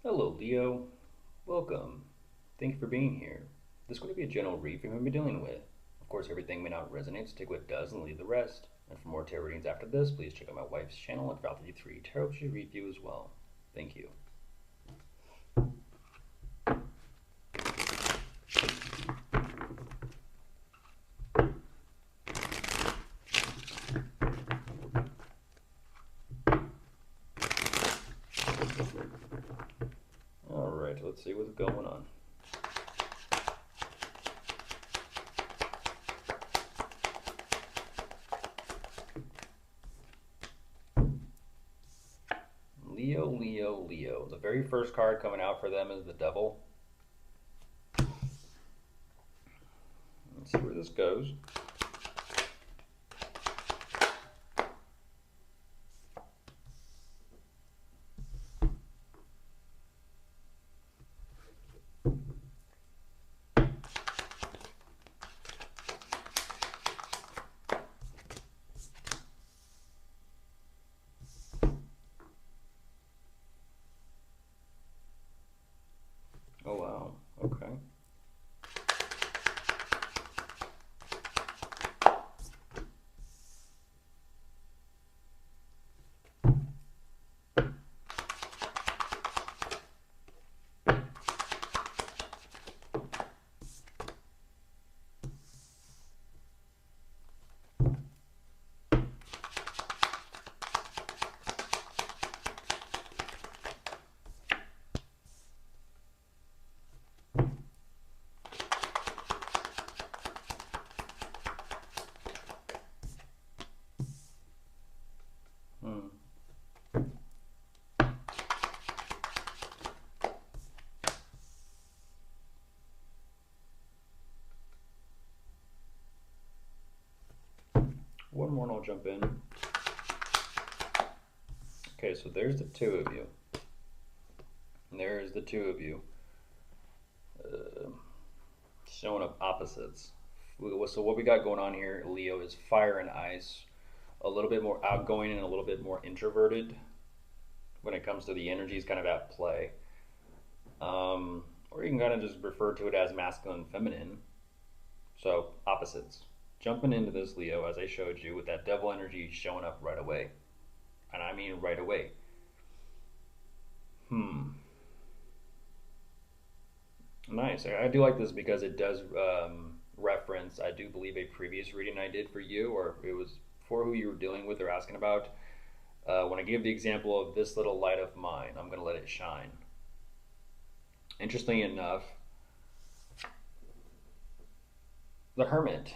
Hello, Leo. Welcome. Thank you for being here. This is going to be a general read for whom we're dealing with. Of course, everything may not resonate, so take what does and leave the rest. And for more tarot readings after this, please check out my wife's channel at Val33 Tarot. She read you as well. Thank you. Alright, let's see what's going on. Leo, Leo, Leo. The very first card coming out for them is the Devil. Let's see where this goes. Oh wow, okay. Hmm. One more and I'll jump in. Okay, so there's the two of you. And there's the two of you. Showing up opposites. So what we got going on here, Leo, is fire and ice. A little bit more outgoing and a little bit more introverted when it comes to the energies kind of at play. Or you can kind of just refer to it as masculine and feminine. So opposites. Jumping into this, Leo, as I showed you, with that devil energy showing up right away. And I mean right away. Nice. I do like this because it does reference, I do believe, a previous reading I did for you, or it was for who you were dealing with or asking about. When I gave the example of this little light of mine, I'm going to let it shine. Interestingly enough, the Hermit,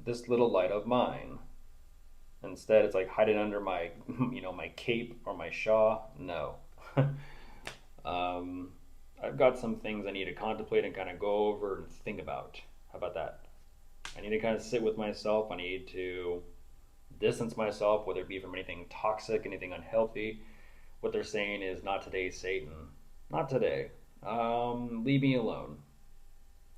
this little light of mine. Instead, it's like hiding under my, my cape or my shawl. No. um, I've got some things I need to contemplate and kind of go over and think about. How about that? I need to kind of sit with myself. I need to distance myself, whether it be from anything toxic, anything unhealthy. What they're saying is, not today, Satan. Not today. Leave me alone.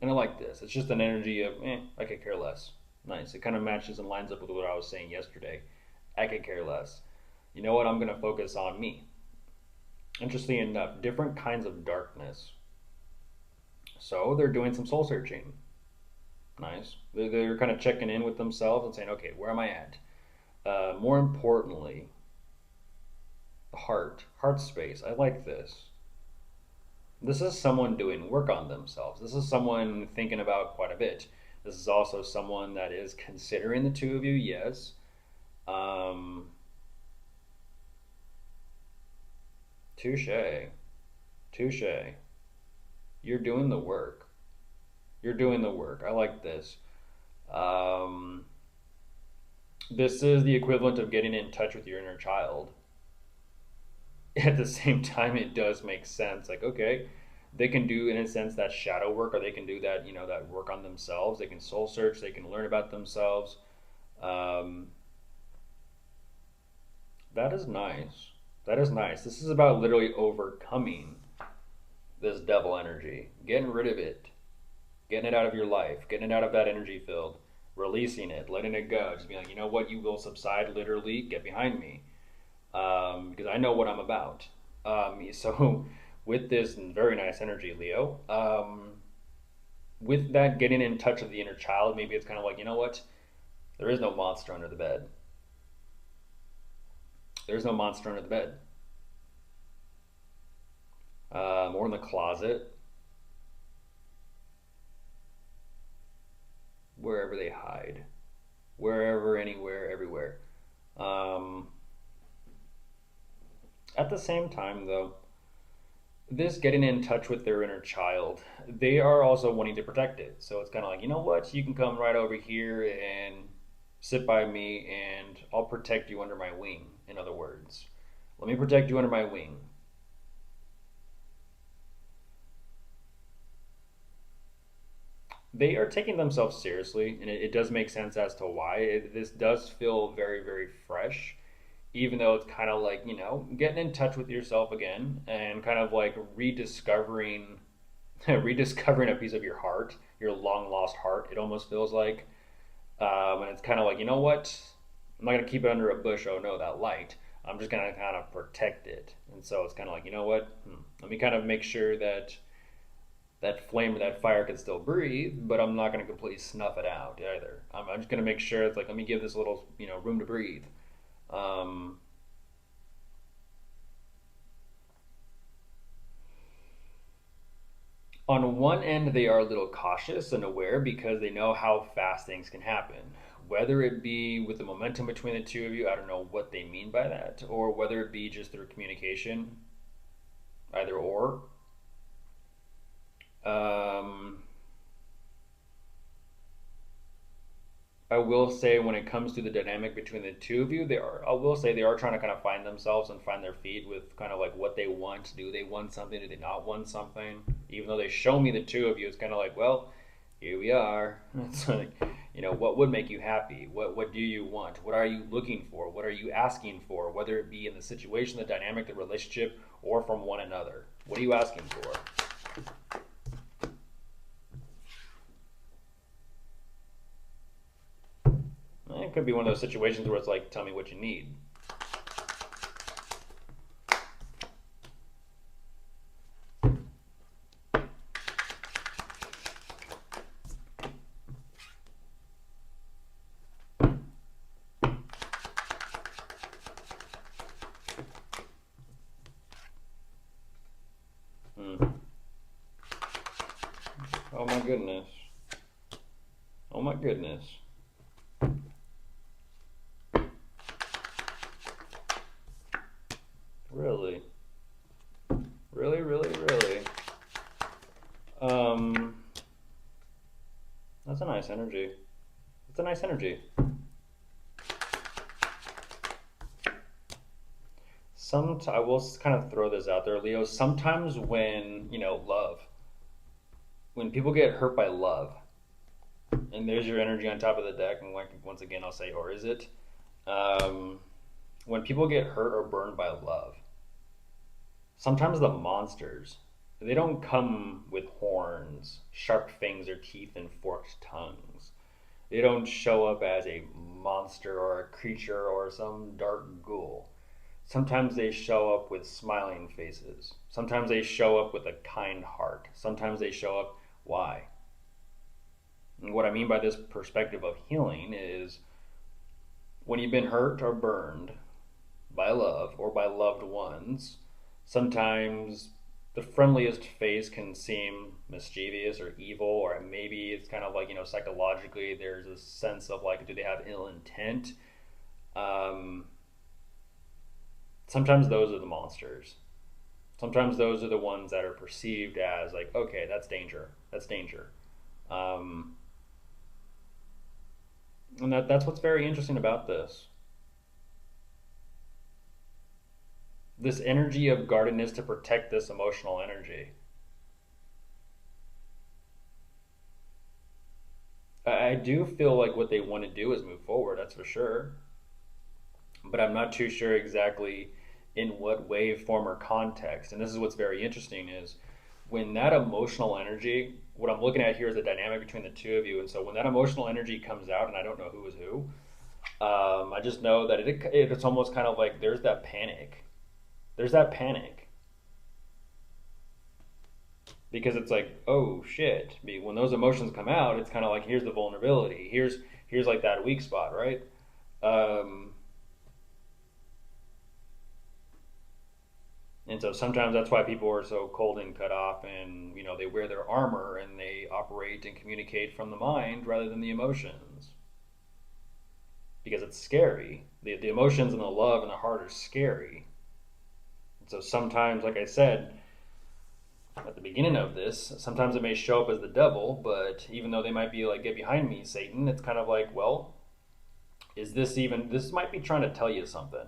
And I like this. It's just an energy of, I could care less. Nice. It kind of matches and lines up with what I was saying yesterday. I could care less. You know what? I'm going to focus on me. Interestingly enough, different kinds of darkness. So they're doing some soul searching. Nice. They're kind of checking in with themselves and saying, okay, where am I at? More importantly, the heart space. I like this. This is someone doing work on themselves. This is someone thinking about quite a bit. This is also someone that is considering the two of you, yes. Um, touche. Touche. You're doing the work. You're doing the work. I like this. Um, this is the equivalent of getting in touch with your inner child. At the same time, it does make sense. Like, okay, they can do, in a sense, that shadow work, or they can do that, that work on themselves. They can soul search. They can learn about themselves. Um, that is nice. That is nice. This is about literally overcoming this devil energy, getting rid of it, getting it out of your life, getting it out of that energy field, releasing it, letting it go. Just being like, you know what, you will subside. Literally, get behind me, because I know what I'm about. So with this very nice energy, Leo. With that getting in touch with the inner child, maybe it's kind of like, you know what? There is no monster under the bed. There's no monster under the bed, or in the closet, wherever they hide, wherever, anywhere, everywhere. Um, at the same time, though, this getting in touch with their inner child, they are also wanting to protect it. So it's kind of like, you know what? You can come right over here and sit by me, and I'll protect you under my wing. In other words, let me protect you under my wing. They are taking themselves seriously, and it does make sense as to why. This does feel very, very fresh, even though it's kind of like, getting in touch with yourself again and kind of like rediscovering rediscovering a piece of your heart, your long lost heart. It almost feels like, and it's kind of like, you know what? I'm not gonna keep it under a bush. Oh no, that light. I'm just gonna kind of protect it. And so it's kind of like, you know what? Let me kind of make sure that that flame or that fire can still breathe, but I'm not gonna completely snuff it out either. I'm just gonna make sure it's like, let me give this a little, room to breathe. Um, on one end, they are a little cautious and aware because they know how fast things can happen. Whether it be with the momentum between the two of you, I don't know what they mean by that, or whether it be just through communication, either or. Um, I will say when it comes to the dynamic between the two of you, I will say they are trying to kind of find themselves and find their feet with kind of like what they want. Do they want something? Do they not want something? Even though they show me the two of you, it's kind of like, well, here we are. It's like, what would make you happy? What do you want? What are you looking for? What are you asking for? Whether it be in the situation, the dynamic, the relationship, or from one another. What are you asking for? It could be one of those situations where it's like, tell me what you need. Hmm. Oh my goodness. Oh my goodness. Really? Really, really, really? Um, that's a nice energy. It's a nice energy. I will kind of throw this out there, Leo. Sometimes when, when people get hurt by love, and there's your energy on top of the deck, and like, once again, I'll say, or is it? Um, when people get hurt or burned by love, sometimes the monsters, they don't come with horns, sharp fangs, or teeth, and forked tongues. They don't show up as a monster or a creature or some dark ghoul. Sometimes they show up with smiling faces. Sometimes they show up with a kind heart. Sometimes they show up. Why? And what I mean by this perspective of healing is when you've been hurt or burned by love or by loved ones, sometimes the friendliest face can seem mischievous or evil, or maybe it's kind of like, psychologically there's a sense of like, do they have ill intent? Um, Sometimes those are the monsters. Sometimes those are the ones that are perceived as like, okay, that's danger. That's danger. Um, and that's what's very interesting about this energy of guardedness to protect this emotional energy. I do feel like what they want to do is move forward, that's for sure. But I'm not too sure exactly in what way, form, or context. And this is what's very interesting is when that emotional energy, what I'm looking at here is the dynamic between the two of you. And so when that emotional energy comes out, and I don't know who is who, I just know that it's almost kind of like there's that panic. There's that panic. because it's like, oh shit. When those emotions come out, it's kind of like, here's the vulnerability. Here's like that weak spot, right? Um, and so sometimes that's why people are so cold and cut off, and they wear their armor and they operate and communicate from the mind rather than the emotions, because it's scary. The emotions and the love and the heart are scary. And so sometimes, like I said at the beginning of this, sometimes it may show up as the devil, but even though they might be like, get behind me, Satan, it's kind of like, well, is this even, this might be trying to tell you something.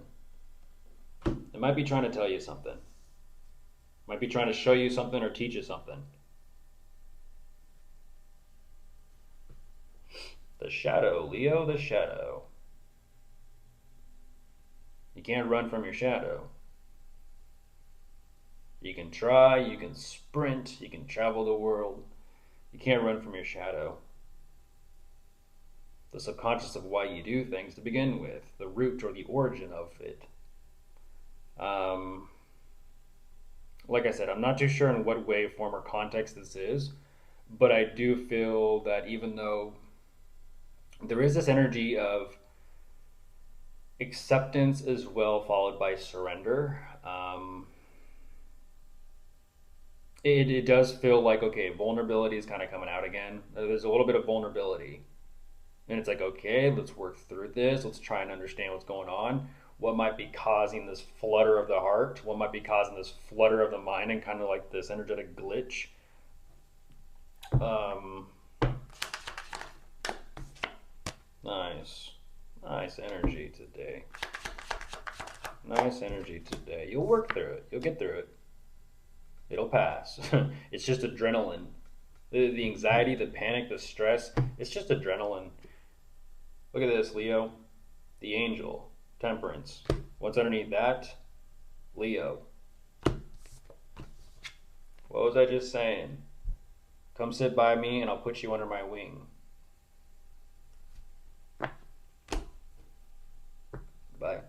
It might be trying to tell you something. It might be trying to show you something or teach you something. The shadow, Leo, the shadow. You can't run from your shadow. You can try, you can sprint, you can travel the world. You can't run from your shadow. The subconscious of why you do things to begin with, the root or the origin of it. Like I said, I'm not too sure in what way, form, or context this is, but I do feel that even though there is this energy of acceptance as well, followed by surrender, it does feel like, okay, vulnerability is kind of coming out again. There's a little bit of vulnerability. And it's like, okay, let's work through this. Let's try and understand what's going on. What might be causing this flutter of the heart? What might be causing this flutter of the mind and kind of like this energetic glitch? Um, nice. Nice energy today. Nice energy today. You'll work through it. You'll get through it. It'll pass. It's just adrenaline. The anxiety, the panic, the stress, it's just adrenaline. Look at this, Leo. The angel. Temperance. What's underneath that? Leo. What was I just saying? Come sit by me and I'll put you under my wing. Bye.